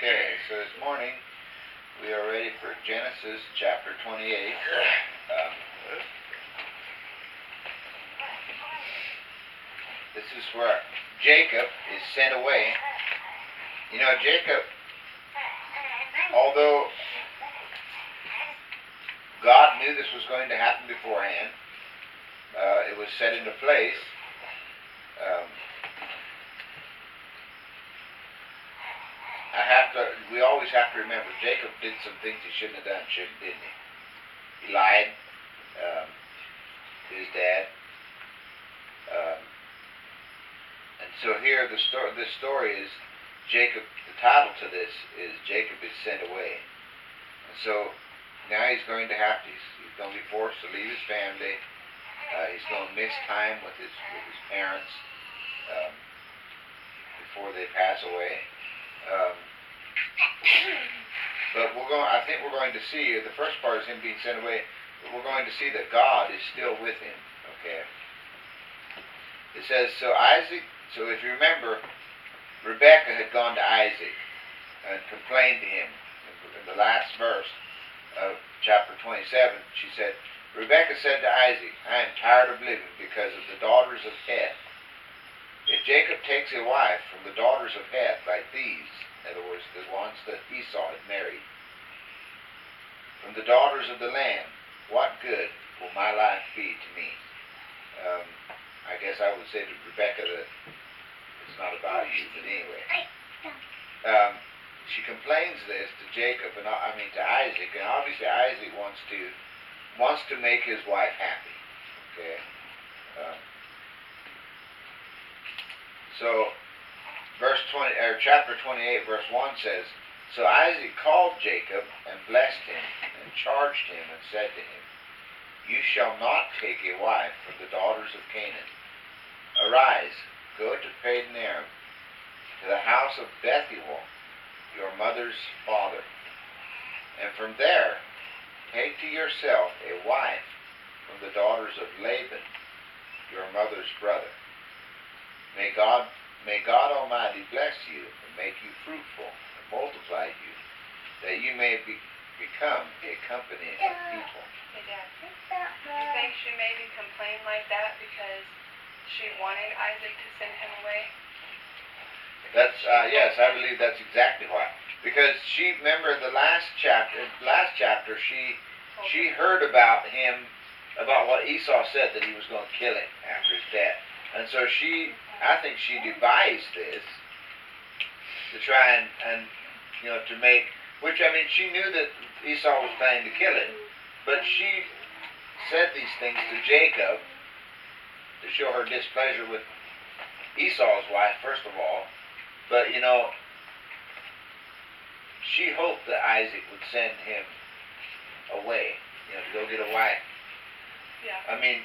Okay, so this morning we are ready for Genesis chapter 28. This is where Jacob is sent away. You know, Jacob, although God knew this was going to happen beforehand, it was set into place. We always have to remember, Jacob did some things he shouldn't have done, didn't he? He lied to his dad. And so here, this story is Jacob. The title to this is Jacob is sent away. And so now he's going to he's going to be forced to leave his family. He's going to miss time with his parents before they pass away. But I think we're going to see, the first part is him being sent away, but we're going to see that God is still with him. Okay. It says, so if you remember, Rebekah had gone to Isaac and complained to him. In the last verse of chapter 27, she said, Rebekah said to Isaac, I am tired of living because of the daughters of Heth. If Jacob takes a wife from the daughters of Heth like these, in other words, the ones that Esau had married, from the daughters of the land, what good will my life be to me? I guess I would say to Rebekah that it's not about you, but anyway. She complains this to Jacob, to Isaac, and obviously Isaac wants to make his wife happy. Okay. So chapter 28, verse 1 says, so Isaac called Jacob and blessed him and charged him and said to him, you shall not take a wife from the daughters of Canaan. Arise, go to Padan-aram, to the house of Bethuel, your mother's father, and from there take to yourself a wife from the daughters of Laban, your mother's brother. May God Almighty bless you and make you fruitful and multiply you, that you may become a company of people. Hey, Dad. You think she maybe complained like that because she wanted Isaac to send him away? Yes, I believe that's exactly why. Because remember the last chapter, she heard about what Esau said, that he was going to kill him after his death. And so I think she devised this to try and to make, she knew that Esau was planning to kill him, but she said these things to Jacob to show her displeasure with Esau's wife, first of all. But, she hoped that Isaac would send him away, to go get a wife. Yeah. And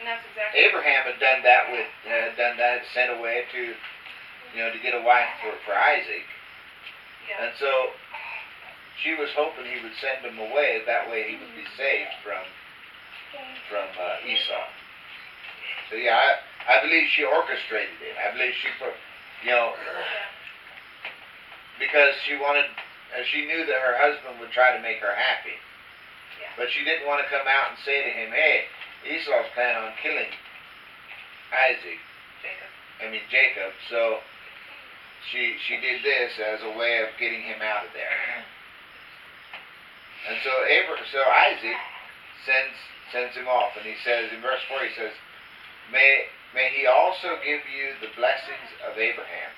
that's exactly Abraham had done that, sent away to get a wife for Isaac. Yeah. And so she was hoping he would send him away. That way he would be saved from Esau. So I believe she orchestrated it. I believe she put, because she knew that her husband would try to make her happy. Yeah. But she didn't want to come out and say to him, hey, Esau's planning on killing Jacob. So she did this as a way of getting him out of there. And so Isaac sends him off, and he says in verse 4, he says, May he also give you the blessings of Abraham.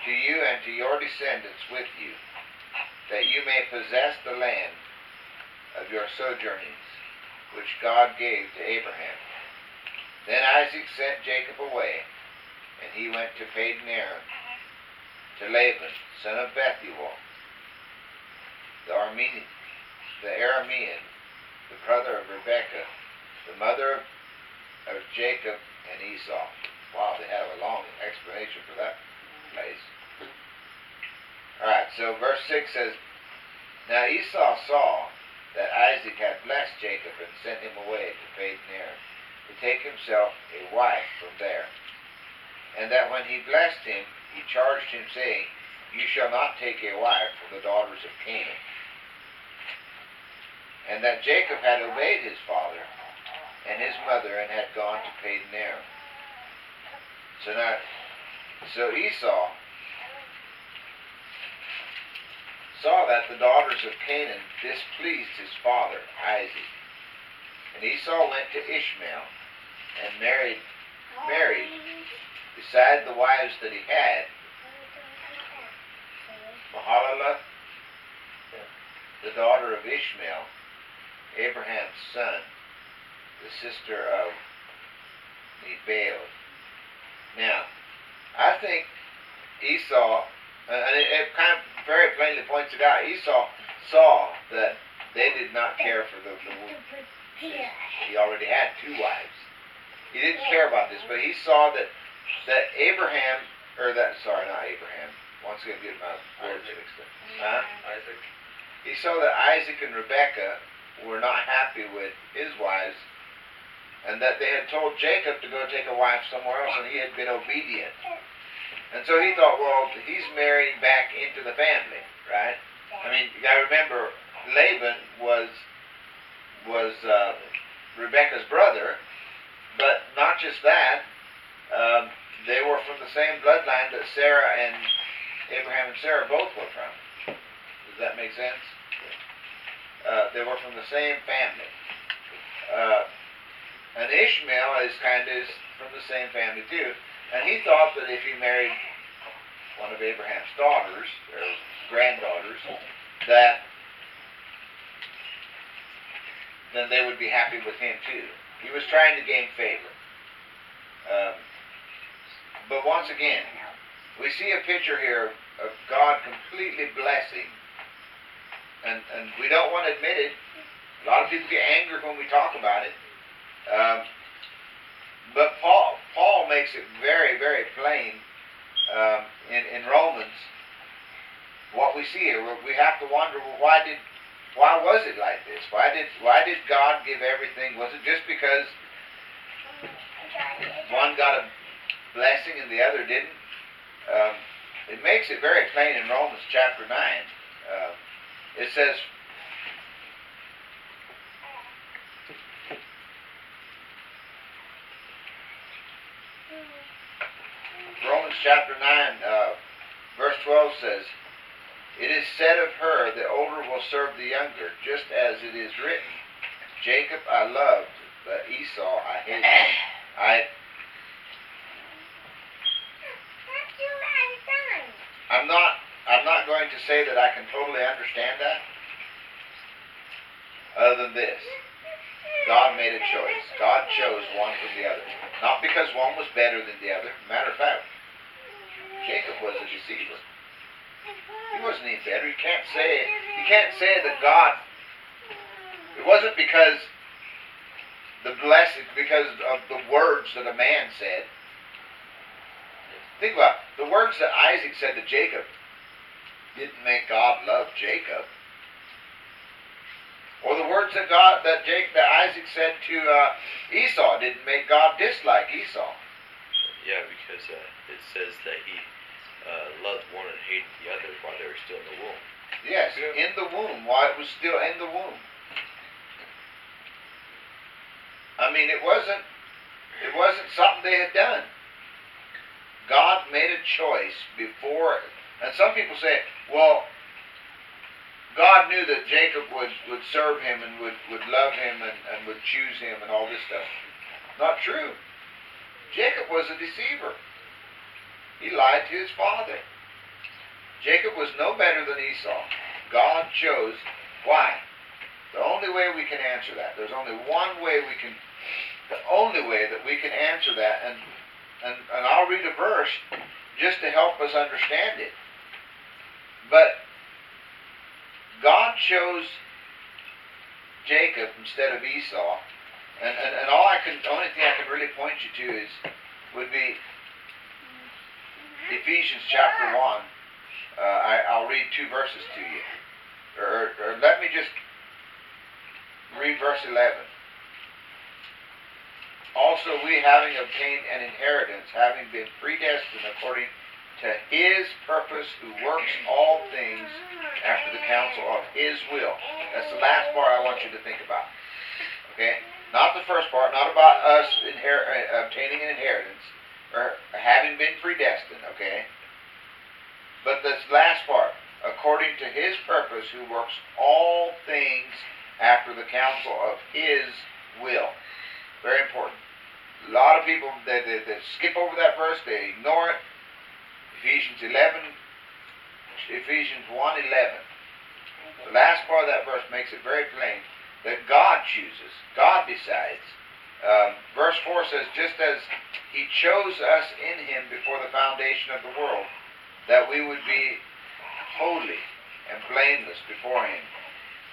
To you and to your descendants with you, that you may possess the land of your sojournings, which God gave to Abraham. Then Isaac sent Jacob away, and he went to Padan-aram, to Laban, son of Bethuel, the Aramean, the brother of Rebekah, the mother of Jacob and Esau. Wow, they have a long explanation for that place. Alright, so verse 6 says, now Esau saw that Isaac had blessed Jacob and sent him away to Padan-aram to take himself a wife from there. and that when he blessed him, he charged him, saying, You shall not take a wife from the daughters of Canaan. And that Jacob had obeyed his father and his mother, and had gone to Padan Aram. So Esau saw that the daughters of Canaan displeased his father, Isaac. And Esau went to Ishmael and married, beside the wives that he had, Mahalath, the daughter of Ishmael, Abraham's son, the sister of Nebaioth. Now, I think Esau, and it kind of very plainly points it out, Esau saw that they did not care for the woman. He already had two wives. He didn't care about this, but he saw that Abraham, not Abraham, once again get my words mixed up. Isaac. He saw that Isaac and Rebekah were not happy with his wives, and that they had told Jacob to go take a wife somewhere else, and he had been obedient. And so he thought, well, he's married back into the family, right? I mean, you got to remember, Laban was Rebekah's brother, but not just that, they were from the same bloodline that Sarah and Abraham and Sarah both were from. Does that make sense? They were from the same family. And Ishmael is from the same family too. And he thought that if he married one of Abraham's daughters, or granddaughters, then they would be happy with him too. He was trying to gain favor. But once again, we see a picture here of God completely blessing. And we don't want to admit it. A lot of people get angry when we talk about it. But Paul makes it very, very plain in Romans what we see here. We have to wonder, well, why was it like this? Why did God give everything? Was it just because one got a blessing and the other didn't? It makes it very plain in Romans chapter 9. It says, Romans chapter 9, verse 12 says, It is said of her, the older will serve the younger, just as it is written, Jacob I loved, but Esau I hated. I'm not going to say that I can totally understand that, other than this. God made a choice. God chose one from the other. Not because one was better than the other. Matter of fact, Jacob was a deceiver. He wasn't any better. You can't say that God, it wasn't because because of the words that a man said. Think about it. The words that Isaac said to Jacob didn't make God love Jacob. Or the words that Isaac said to Esau didn't make God dislike Esau. Yeah, because it says that he loved one and hated the other while they were still in the womb. Yes, in the womb, while it was still in the womb. I mean, it wasn't something they had done. God made a choice before, and some people say, well, God knew that Jacob would serve him and would love him and would choose him and all this stuff. Not true. Jacob was a deceiver. He lied to his father. Jacob was no better than Esau. God chose. Why? The only way we can answer that, there's only one way the only way that we can answer that, and I'll read a verse just to help us understand it. But God chose Jacob instead of Esau, and the only thing I can really point you to would be Ephesians chapter 1. I'll read 2 verses to you. Or let me just read verse 11. Also we, having obtained an inheritance, having been predestined according to his purpose, who works all things after the counsel of his will. That's the last part I want you to think about. Okay? Not the first part, not about us obtaining an inheritance, or having been predestined, okay? But this last part, according to his purpose, who works all things after the counsel of his will. Very important. A lot of people that skip over that verse, they ignore it. Ephesians 1:11. The last part of that verse makes it very plain that God chooses, God decides. Verse 4 says, just as he chose us in him before the foundation of the world, that we would be holy and blameless before him.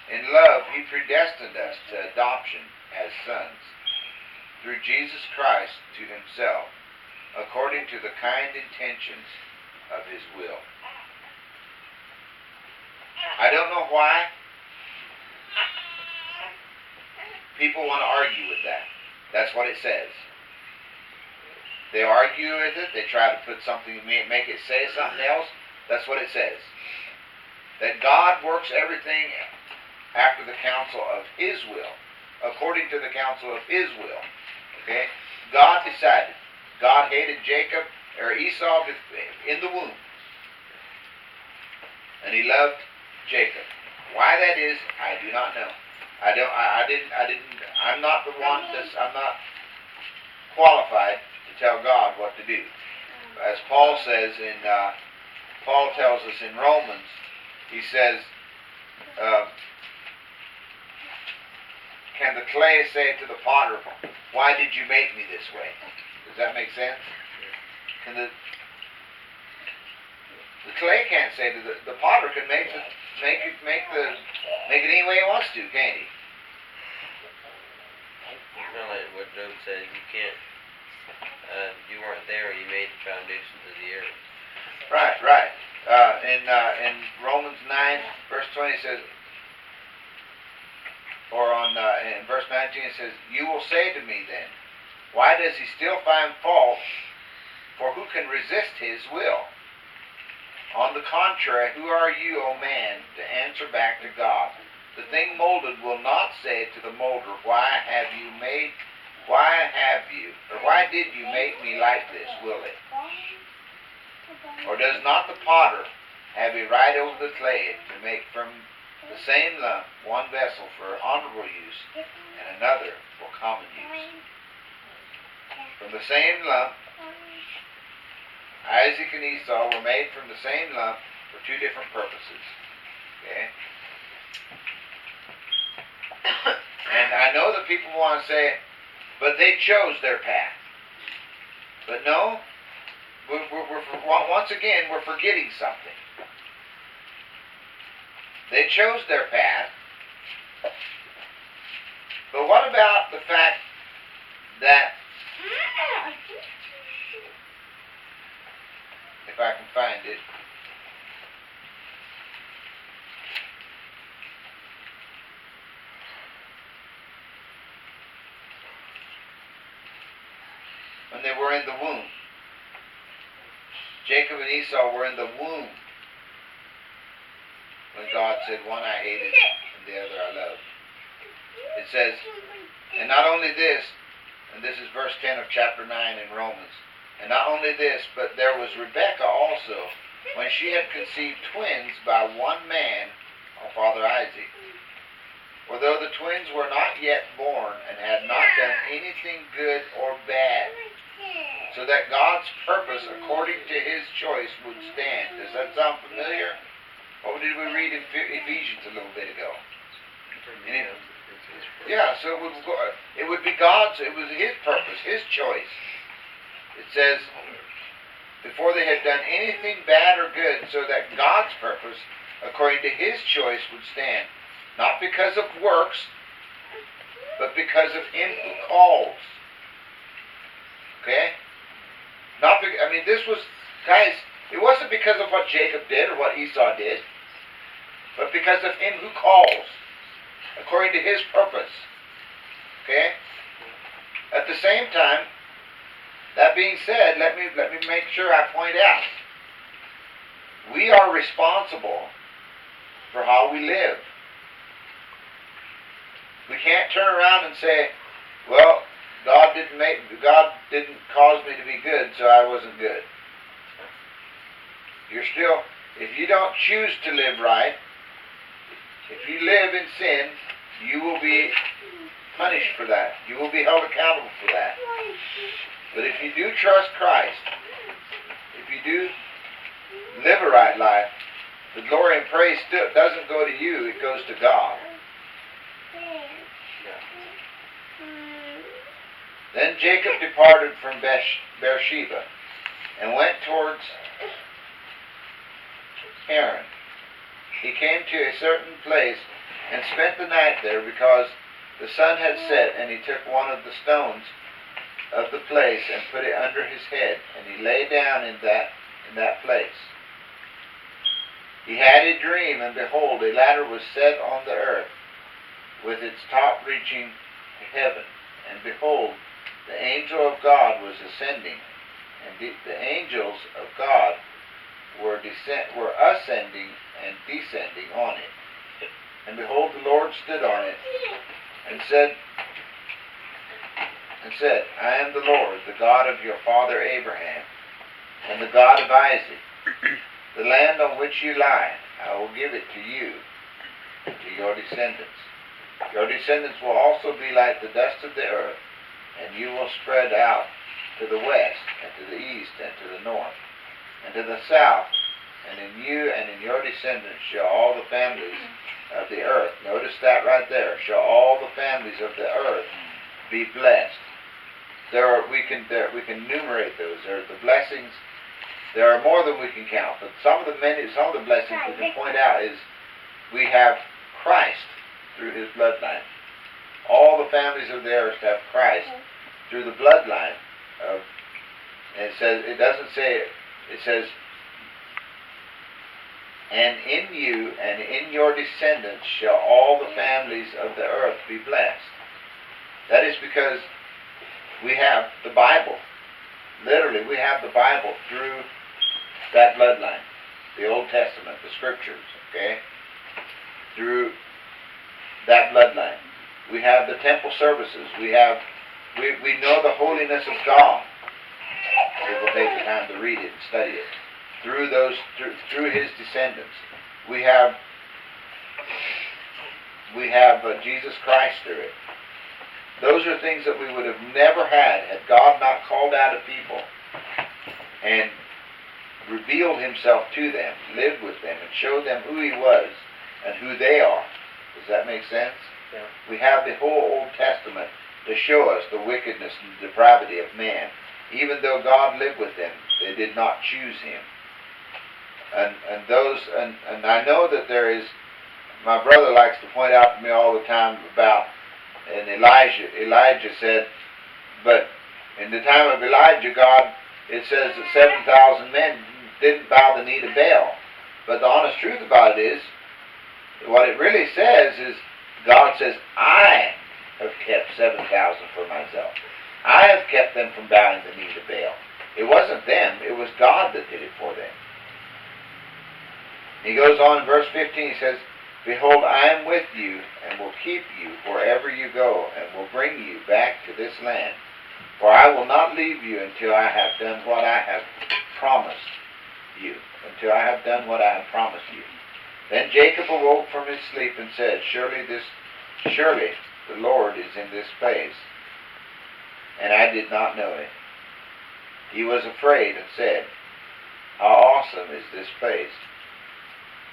In love, he predestined us to adoption as sons, through Jesus Christ to himself, according to the kind intentions of his will. I don't know why people want to argue with that. That's what it says. They argue with it. They try to put something, make it say something else. That's what it says. That God works everything after the counsel of his will, according to the counsel of his will. Okay? God decided. God hated Jacob or Esau in the womb, and he loved Jacob. Why that is, I do not know. I'm not the one I'm not qualified to tell God what to do. As Paul says Paul tells us in Romans, he says, can the clay say to the potter, why did you make me this way? Does that make sense? Can the clay can't say to the potter can make it any way he wants to, can't he? Not like what Job said, you can't, you weren't there when you made the foundations of the earth. Right. In Romans 9, verse 20 it says, or in verse 19 it says, you will say to me then, why does he still find fault? For who can resist his will? On the contrary, who are you, O man, to answer back to God? The thing molded will not say to the molder, why did you make me like this, will it? Or does not the potter have a right over the clay to make from the same lump one vessel for honorable use and another for common use? From the same lump, Isaac and Esau were made from the same lump for two different purposes. Okay? And I know that people want to say, but they chose their path. But no, once again, we're forgetting something. They chose their path. But what about the fact that, if I can find it, when they were in the womb. Jacob and Esau were in the womb when God said, one I hated and the other I loved. It says, and not only this, and this is verse 10 of chapter 9 in Romans, and not only this, but there was Rebekah also, when she had conceived twins by one man, our father Isaac. For though the twins were not yet born and had not done anything good or bad, so that God's purpose according to his choice would stand. Does that sound familiar? What did we read in Ephesians a little bit ago? Yeah, so it would be God's, it was his purpose, his choice. It says, before they had done anything bad or good, so that God's purpose according to his choice would stand. Not because of works, but because of him who calls. Okay? This was, guys, it wasn't because of what Jacob did or what Esau did, but because of him who calls, according to his purpose. Okay? At the same time, that being said, let me make sure I point out, we are responsible for how we live. We can't turn around and say, well, God didn't cause me to be good, so I wasn't good. You're still, if you don't choose to live right, if you live in sin, you will be punished for that. You will be held accountable for that. But if you do trust Christ, if you do live a right life, the glory and praise doesn't go to you, it goes to God. Then Jacob departed from Beersheba and went towards Haran. He came to a certain place and spent the night there because the sun had set, and he took one of the stones of the place and put it under his head, and he lay down in that place. He had a dream, and behold, a ladder was set on the earth, with its top reaching to heaven. And behold, the angel of God was ascending, and the angels of God were ascending and descending on it. And behold, the Lord stood on it, and said, I am the Lord, the God of your father Abraham, and the God of Isaac. The land on which you lie, I will give it to you, and to your descendants. Your descendants will also be like the dust of the earth, and you will spread out to the west, and to the east, and to the north, and to the south. And in you and in your descendants shall all the families of the earth, notice that right there, shall all the families of the earth be blessed. We can enumerate those. There are the blessings. There are more than we can count, but some of the blessings we can point out is we have Christ through his bloodline. All the families of the earth have Christ through the bloodline of, and it says, and in you and in your descendants shall all the families of the earth be blessed. That is because we have the Bible. Literally, we have the Bible through that bloodline. The Old Testament, the Scriptures, okay? Through that bloodline. We have the temple services. We know the holiness of God. If we'll take the time to read it and study it. Through his descendants. We have Jesus Christ through it. Those are things that we would have never had God not called out a people and revealed himself to them, lived with them, and showed them who he was and who they are. Does that make sense? Yeah. We have the whole Old Testament to show us the wickedness and the depravity of man. Even though God lived with them, they did not choose him. And I know that there is, my brother likes to point out to me all the time about, and Elijah said, but in the time of Elijah, God, it says that 7,000 men didn't bow the knee to Baal. But the honest truth about it is, what it really says is, God says, I have kept 7,000 for myself. I have kept them from bowing the knee to Baal. It wasn't them, it was God that did it for them. He goes on in verse 15, he says, behold, I am with you, and will keep you wherever you go, and will bring you back to this land. For I will not leave you until I have done what I have promised you. Until I have done what I have promised you. Then Jacob awoke from his sleep and said, Surely the Lord is in this place, and I did not know it. He was afraid and said, How awesome is this place!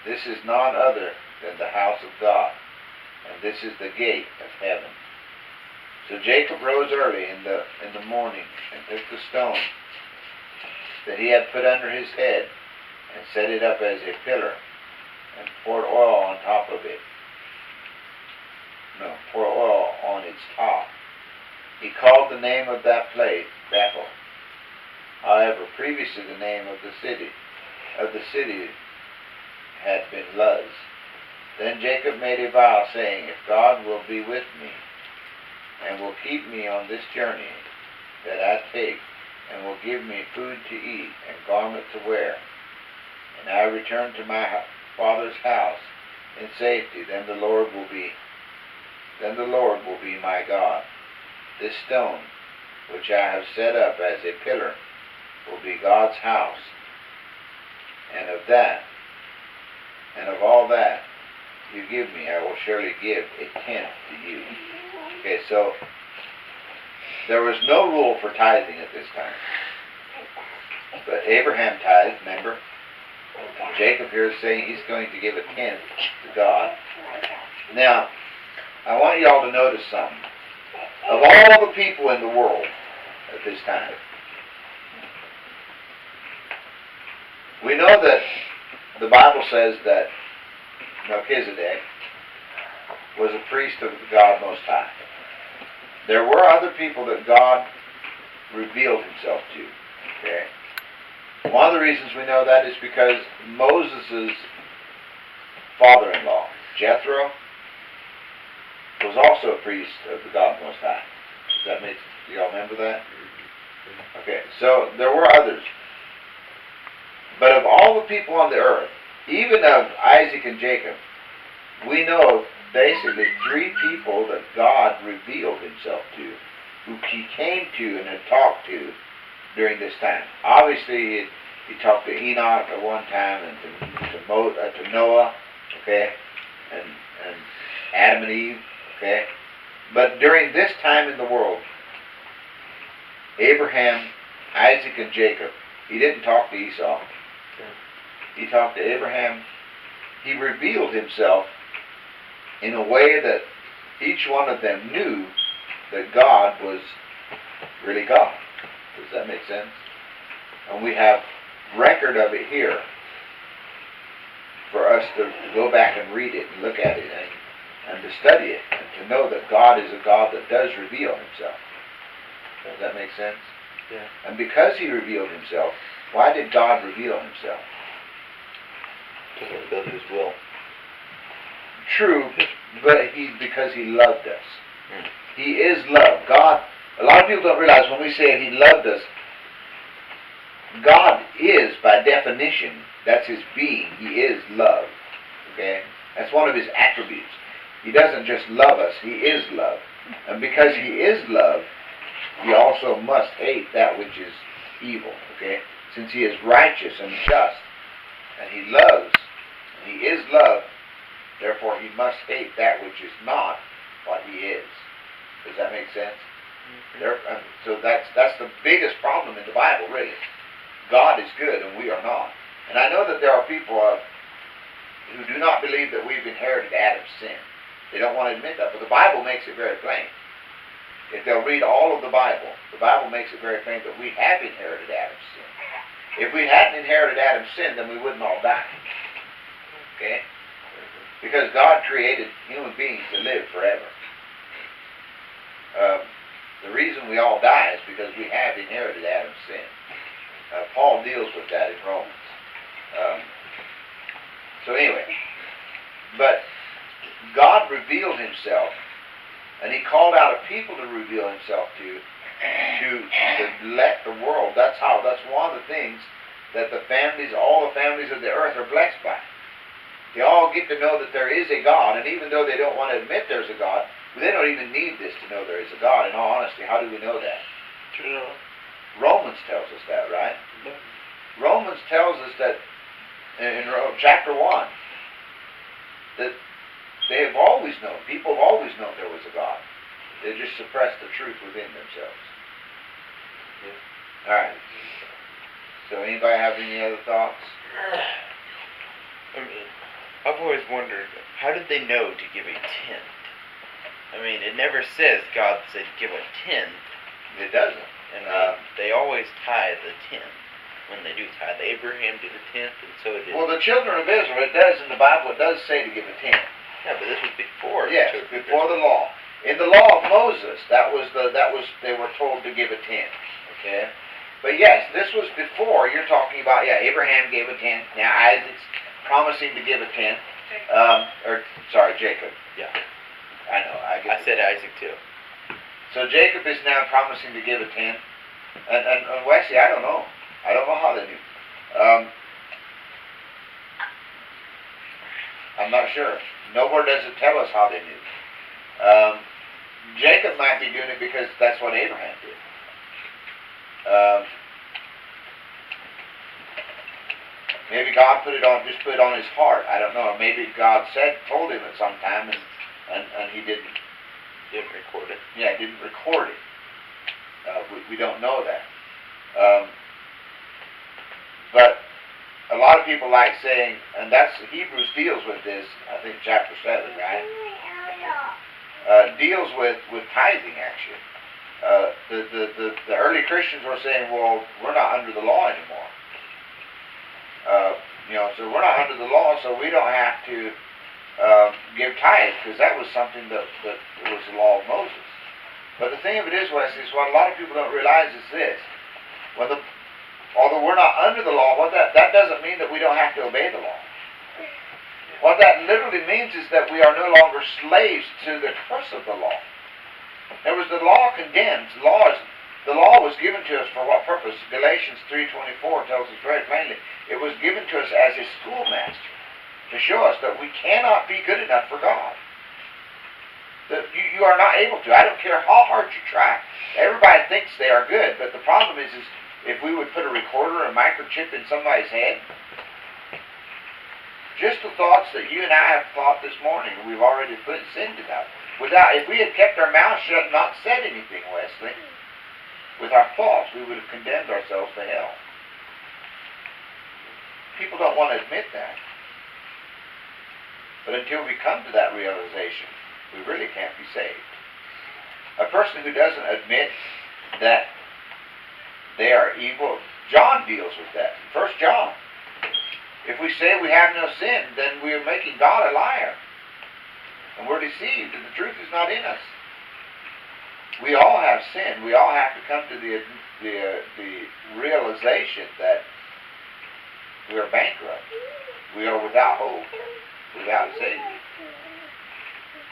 This is none other than the house of God, and this is the gate of heaven. So Jacob rose early in the morning and took the stone that he had put under his head and set it up as a pillar and poured oil on top of it. Pour oil on its top. He called the name of that place Bethel. However, previously the name of the city had been Luz. Then Jacob made a vow, saying, If God will be with me, and will keep me on this journey that I take, and will give me food to eat and garment to wear, and I return to my father's house in safety, then the Lord will be my God. This stone, which I have set up as a pillar, will be God's house, and of all that you give me, I will surely give a tenth to you. Okay, so there was no rule for tithing at this time. But Abraham tithed, remember? Jacob here is saying he's going to give a tenth to God. Now, I want you all to notice something. Of all the people in the world at this time, we know that the Bible says that Melchizedek was a priest of God Most High. There were other people that God revealed himself to. Okay? One of the reasons we know that is because Moses' father-in-law, Jethro, was also a priest of the God Most High. Does that make, do y'all remember that? Okay, so there were others. But of all the people on the earth, even of Isaac and Jacob, we know of basically three people that God revealed himself to, who he came to and had talked to during this time. Obviously, he talked to Enoch at one time, and to Noah, okay, and Adam and Eve, okay. But during this time in the world, Abraham, Isaac, and Jacob, he didn't talk to Esau. He talked to Abraham. He revealed himself in a way that each one of them knew that God was really God. Does that make sense? And we have record of it here for us to go back and read it and look at it and to study it and to know that God is a God that does reveal himself. Does that make sense? Yeah. And because he revealed himself, why did God reveal himself? To fulfill his will. True, but because he loved us. He is love. God, a lot of people don't realize when we say he loved us, God is, by definition, that's his being. He is love. Okay? That's one of his attributes. He doesn't just love us, he is love. And because he is love, he also must hate that which is evil. Okay? Since he is righteous and just, and he loves, and he is love, therefore he must hate that which is not what he is. Does that make sense? So that's the biggest problem in the Bible, really. God is good and we are not. And I know that there are people who do not believe that we've inherited Adam's sin. They don't want to admit that, but the Bible makes it very plain. If they'll read all of the Bible makes it very plain that we have inherited Adam's sin. If we hadn't inherited Adam's sin, then we wouldn't all die. Okay? Because God created human beings to live forever. The reason we all die is because we have inherited Adam's sin. Paul deals with that in Romans. So anyway, but God revealed himself, and he called out a people to reveal himself to let the world. That's one of the things that all the families of the earth are blessed by. They all get to know that there is a God, and even though they don't want to admit there's a God, they don't even need this to know there is a God. In all honesty, how do we know that? True. Romans tells us that, right? Romans tells us that in chapter 1 that they have always known, people have always known there was a God. They just suppressed the truth within themselves. Yeah. All right. So anybody have any other thoughts? I mean, I've always wondered, how did they know to give a tenth? I mean, it never says God said give a tenth. It doesn't. And they always tithe a tenth when they do tithe. Abraham did a tenth, and so did. Well, the children of Israel, it does in the Bible, it does say to give a tenth. Yeah, but this was before. Yes, before the law. In the law of Moses, they were told to give a tenth. Okay. But yes, this was before. You're talking about Abraham gave a tenth. Now Isaac's promising to give a tenth. Jacob. Yeah. I know. I said Isaac too. So Jacob is now promising to give a tenth. And Wesley, I don't know. I don't know how they knew. I'm not sure. Nowhere does it tell us how they knew. Jacob might be doing it because that's what Abraham did. Maybe God put it on his heart. I don't know. Or maybe God told him at some time, and he didn't record it. Yeah, didn't record it. We don't know that. But a lot of people like saying, and that's Hebrews deals with this. I think chapter 7, right? Deals with tithing actually. The early Christians were saying, well, we're not under the law anymore. So we're not under the law, so we don't have to give tithes, because that was something that was the law of Moses. But the thing of it is, Wesley, is what a lot of people don't realize is this. Although we're not under the law, that doesn't mean that we don't have to obey the law. What that literally means is that we are no longer slaves to the curse of the law. In other words, the law condemns. The law was given to us for what purpose? Galatians 3:24 tells us very plainly. It was given to us as a schoolmaster to show us that we cannot be good enough for God. That you are not able to. I don't care how hard you try. Everybody thinks they are good, but the problem is if we would put a recorder or a microchip in somebody's head, just the thoughts that you and I have thought this morning, we've already sinned about. If we had kept our mouths shut and not said anything, Wesley, with our thoughts, we would have condemned ourselves to hell. People don't want to admit that. But until we come to that realization, we really can't be saved. A person who doesn't admit that they are evil, John deals with that. 1 John. If we say we have no sin, then we are making God a liar. And we're deceived, and the truth is not in us. We all have sin. We all have to come to the realization that we are bankrupt. We are without hope, without Savior.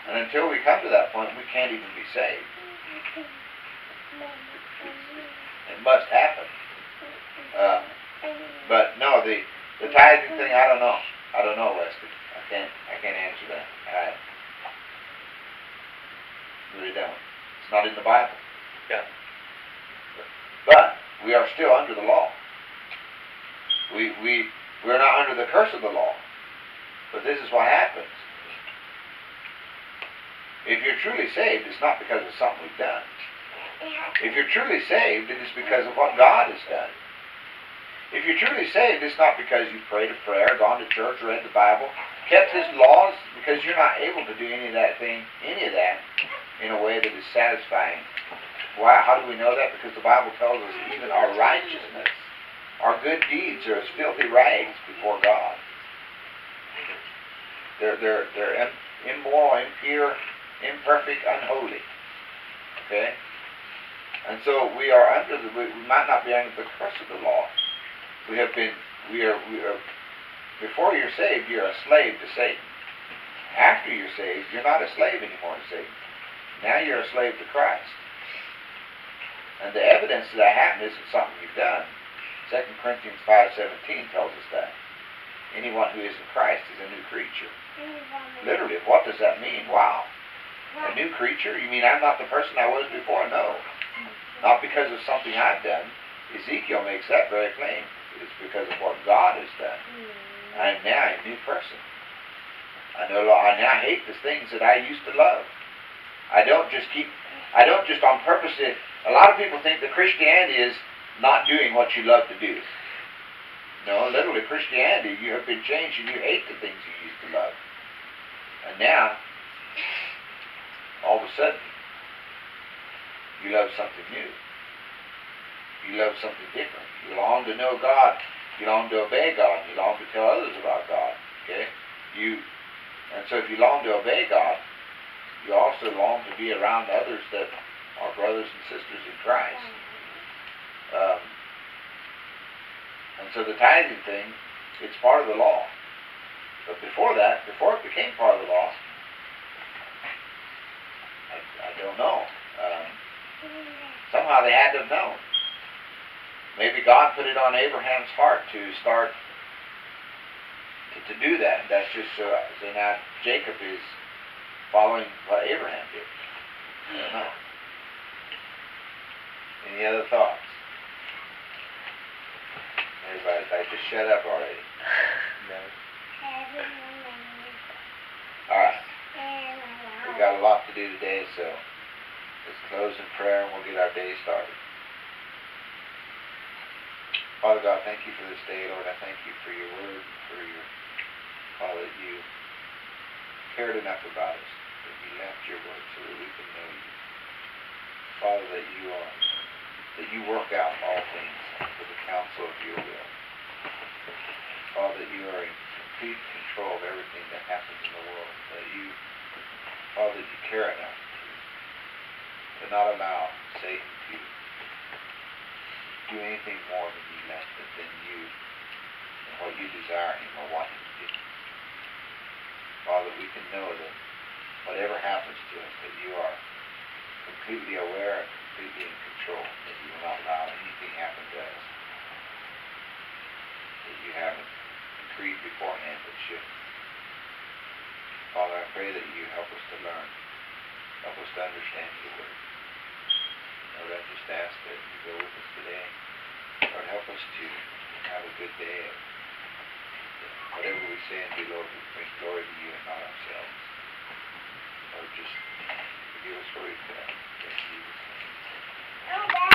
And until we come to that point, we can't even be saved. It must happen. But no, the tithing thing, I don't know. I don't know, Wesley. I can't answer that. I really don't. It's not in the Bible. Yeah. But we are still under the law. We're not under the curse of the law. But this is what happens. If you're truly saved, it's not because of something we've done. If you're truly saved, it is because of what God has done. If you're truly saved, it's not because you prayed a prayer, gone to church, read the Bible, kept His laws, because you're not able to do any of that in a way that is satisfying. Why? How do we know that? Because the Bible tells us even our righteousness, our good deeds are as filthy rags before God. They're immoral, impure, imperfect, unholy. Okay? And so we might not be under the curse of the law. We are, before you're saved, you're a slave to Satan. After you're saved, you're not a slave anymore to Satan. Now you're a slave to Christ. And the evidence that happened isn't something you've done. 2 Corinthians 5:17 tells us that. Anyone who is in Christ is a new creature. Literally, what does that mean? Wow. A new creature? You mean I'm not the person I was before? No. Not because of something I've done. Ezekiel makes that very plain. It's because of what God has done. I am now a new person. I now hate the things that I used to love. I don't just on purpose. A lot of people think that Christianity is not doing what you love to do. No, literally Christianity, you have been changed and you hate the things you used to love. And now, all of a sudden, you love something new. You love something different. You long to know God. You long to obey God. You long to tell others about God. Okay? And so if you long to obey God, you also long to be around others that are brothers and sisters in Christ. And so the tithing thing, it's part of the law. But before it became part of the law, I don't know. Somehow they had to have known. Maybe God put it on Abraham's heart to start to do that. That's just so now Jacob is following what Abraham did. I don't know. Any other thoughts? Everybody, like, just shut up already. No. Alright. We got a lot to do today, so let's close in prayer and we'll get our day started. Father God, thank you for this day, Lord. I thank you for your word, for your, Father, that you cared enough about us, that you left your word so that we can know you. Father, that you work out all things for the counsel of your will. Father, that you are in complete control of everything that happens in the world. That you, Father, that you care enough to not allow Satan to do anything more than you and what you desire him or want him to do. Father, we can know that whatever happens to us, that you are completely aware and completely in control, that you will not allow anything happen to us that you haven't decreed beforehand that should. Father, I pray that you help us to learn, help us to understand your word. Lord, I just ask that you go with us today. Lord, help us to have a good day. Whatever we say and do, Lord, we bring glory to you and not ourselves. Lord, just forgive us where we fail. In Jesus' name.